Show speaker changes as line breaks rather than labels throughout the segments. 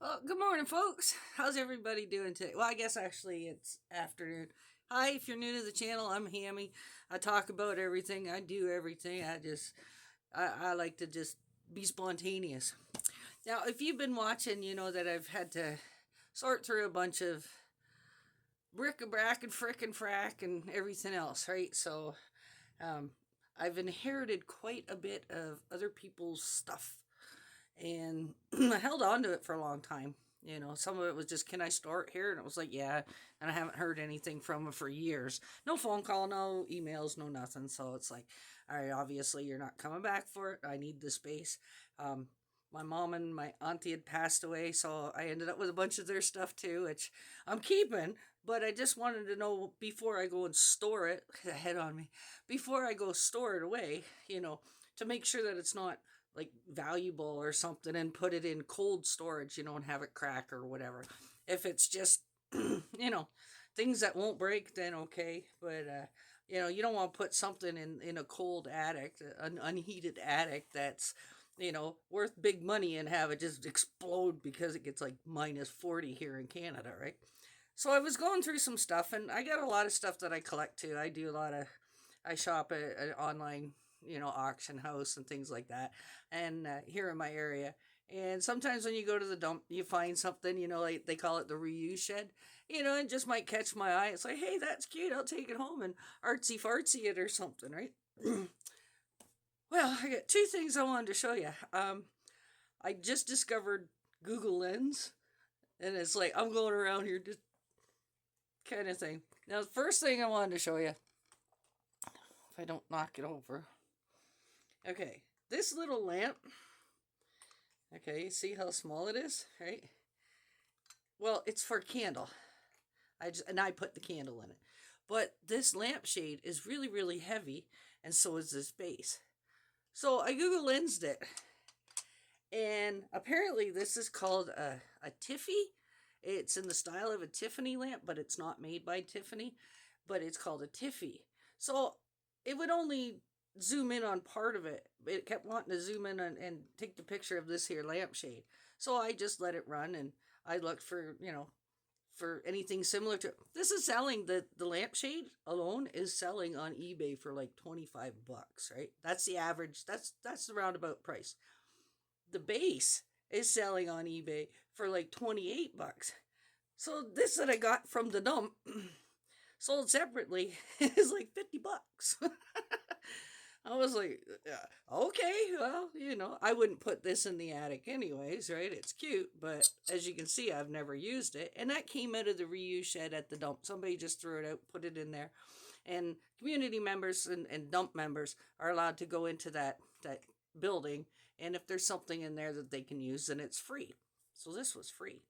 Well, good morning, folks. How's everybody doing today? Well, I guess actually it's afternoon. Hi, if you're new to the channel, I'm Hammy. I talk about everything. I do everything. I like to just be spontaneous. Now, if you've been watching, you know that I've had to sort through a bunch of bric-a-brac and frick and frack and everything else, right? So, um, I've inherited quite a bit of other people's stuff, and I held on to it for a long time. You know, some of it was just, can I store it here? And it was like, yeah. And I haven't heard anything from them for years. No phone call, no emails, no nothing. So it's like, all right, obviously you're not coming back for it. I need the space. Um, my mom and my auntie had passed away, so I ended up with a bunch of their stuff too, which I'm keeping. But I just wanted to know before I go and store it, head on me, before I go store it away, to make sure that it's not like valuable or something, and put it in cold storage, and have it crack or whatever. If it's just, things that won't break, then okay. But, you don't want to put something in a cold attic, an unheated attic that's, worth big money, and have it just explode because it gets like minus 40 here in Canada, right? So I was going through some stuff, and I got a lot of stuff that I collect too. I shop at an online, auction house and things like that, and here in my area. And sometimes when you go to the dump, you find something, like they call it the reuse shed, it just might catch my eye. It's like, hey, that's cute. I'll take it home and artsy fartsy it or something, right? Well, I got two things I wanted to show you. I just discovered Google Lens, and it's like I'm going around here just kind of thing. Now, the first thing I wanted to show you, if I don't knock it over. Okay, this little lamp. Okay, you see how small it is, right? Well, it's for a candle. I put the candle in it. But this lampshade is really, really heavy, and so is this base. So I Google Lensed it, and apparently this is called a Tiffy. It's in the style of a Tiffany lamp, but it's not made by Tiffany, but it's called a Tiffy. So it would only zoom in on part of it. It kept wanting to zoom in and take the picture of this here lampshade. So I just let it run, and I looked for, for anything similar to it. This is selling, the lampshade alone is selling on eBay for like 25 bucks, right? That's the average. That's the roundabout price. The base is selling on eBay for like 28 bucks. So this that I got from the dump sold separately is like 50 bucks. I was like, okay, well, I wouldn't put this in the attic anyways, right? It's cute, but as you can see, I've never used it. And that came out of the reuse shed at the dump. Somebody just threw it out, put it in there. And community members and dump members are allowed to go into that building. And if there's something in there that they can use, then it's free. So this was free.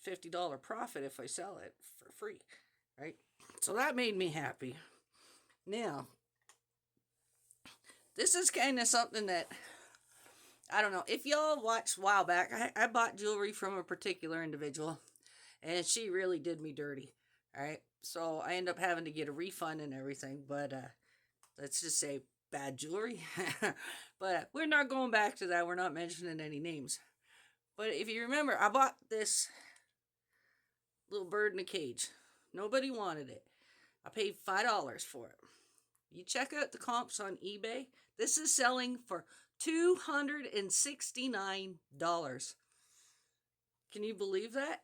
$50 profit if I sell it for free, right? So that made me happy. Now, this is kind of something that, I don't know. If y'all watched a while back, I bought jewelry from a particular individual, and she really did me dirty. All right. So I end up having to get a refund and everything, but let's just say bad jewelry. But we're not going back to that. We're not mentioning any names. But if you remember, I bought this little bird in a cage. Nobody wanted it. I paid $5 for it. You check out the comps on eBay. This is selling for $269. Can you believe that?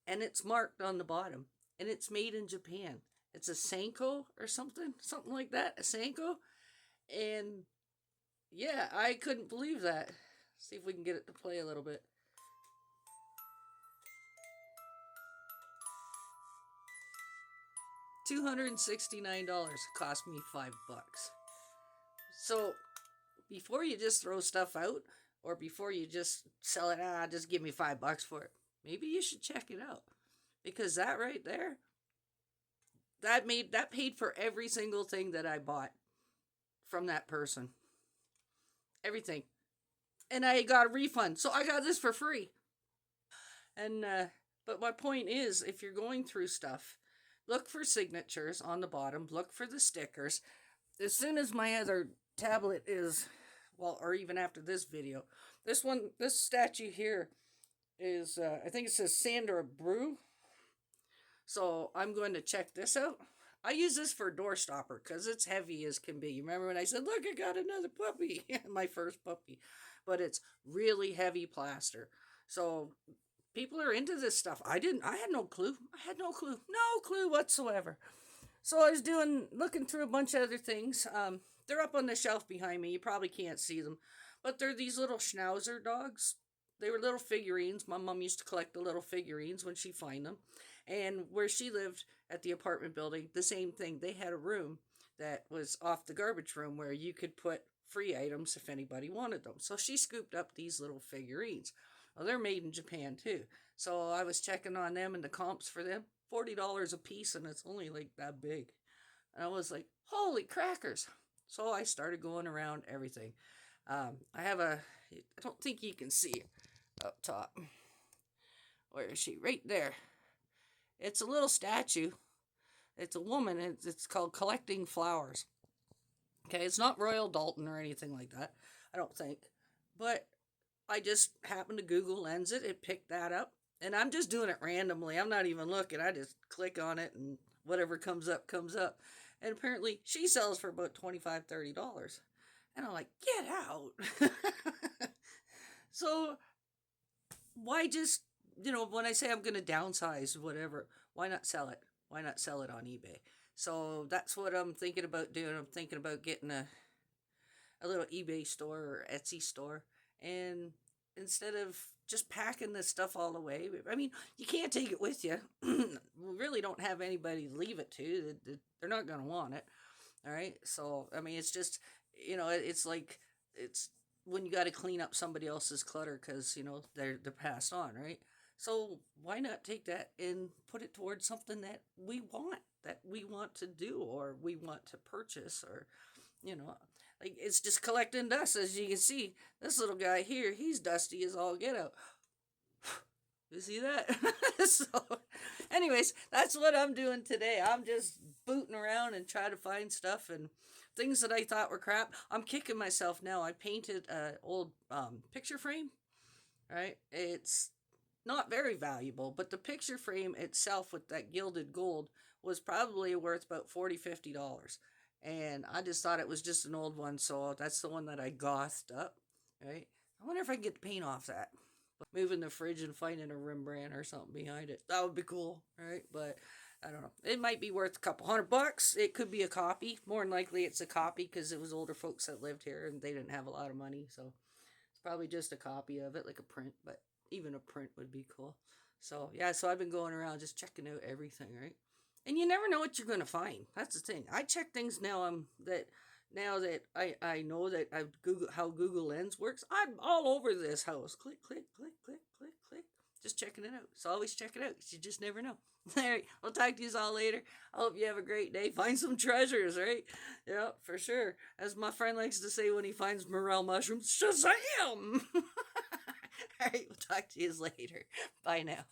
And it's marked on the bottom. And it's made in Japan. It's a Senko or something like that. A Senko. And yeah, I couldn't believe that. See if we can get it to play a little bit. $269 cost me $5. So before you just throw stuff out, or before you just sell it, just give me $5 for it, maybe you should check it out, because that right there, that paid for every single thing that I bought from that person. Everything. And I got a refund, so I got this for free. And but my point is, if you're going through stuff, look for signatures on the bottom, look for the stickers. As soon as my other tablet is, well, or even after this video, This statue here is, I think it says Sandra Brew. So I'm going to check this out. I use this for a door stopper because it's heavy as can be. You remember when I said, look, I got another puppy, my first puppy. But it's really heavy plaster. So people are into this stuff. I had no clue. I had no clue. No clue whatsoever. So I was looking through a bunch of other things. They're up on the shelf behind me. You probably can't see them. But they're these little schnauzer dogs. They were little figurines. My mom used to collect the little figurines when she'd find them. And where she lived at the apartment building, the same thing. They had a room that was off the garbage room where you could put free items if anybody wanted them. So she scooped up these little figurines. Well, they're made in Japan too. So I was checking on them and the comps for them. $40 a piece, and it's only like that big. And I was like, holy crackers. So I started going around everything. I have I don't think you can see it up top. Where is she? Right there. It's a little statue. It's a woman. It's called Collecting Flowers. Okay, it's not Royal Dalton or anything like that, I don't think. But I just happened to Google Lens it. It picked that up. And I'm just doing it randomly. I'm not even looking. I just click on it and whatever comes up, comes up. And apparently she sells for about $25, $30. And I'm like, get out. So why just, when I say I'm going to downsize, whatever, why not sell it? Why not sell it on eBay? So that's what I'm thinking about doing. I'm thinking about getting a little eBay store or Etsy store. And instead of just packing this stuff all away, I mean, you can't take it with you. We really don't have anybody to leave it to. They're not going to want it. All right. So, I mean, it's just, it's like, it's when you got to clean up somebody else's clutter because, they're passed on, right? So why not take that and put it towards something that we want to do or we want to purchase or, you know, like it's just collecting dust. As you can see, this little guy here, he's dusty as all get out. You see that? So, anyways, that's what I'm doing today. I'm just booting around and trying to find stuff and things that I thought were crap. I'm kicking myself now. I painted an old picture frame, right? It's not very valuable, but the picture frame itself with that gilded gold was probably worth about $40, $50. And I just thought it was just an old one, so that's the one that I gothed up, right? I wonder if I can get the paint off that. Moving the fridge and finding a Rembrandt or something behind it. That would be cool, right? But I don't know. It might be worth a couple $100. It could be a copy. More than likely it's a copy because it was older folks that lived here and they didn't have a lot of money. So it's probably just a copy of it, like a print. But even a print would be cool. So yeah, so I've been going around just checking out everything, right? And you never know what you're going to find. That's the thing. I check things now that I know that I've Google how Google Lens works. I'm all over this house. Click, click, click, click, click, click. Just checking it out. So always check it out. You just never know. All right. I'll talk to you all later. I hope you have a great day. Find some treasures, right? Yeah, for sure. As my friend likes to say when he finds morel mushrooms, Shazam! All right. We'll talk to you later. Bye now.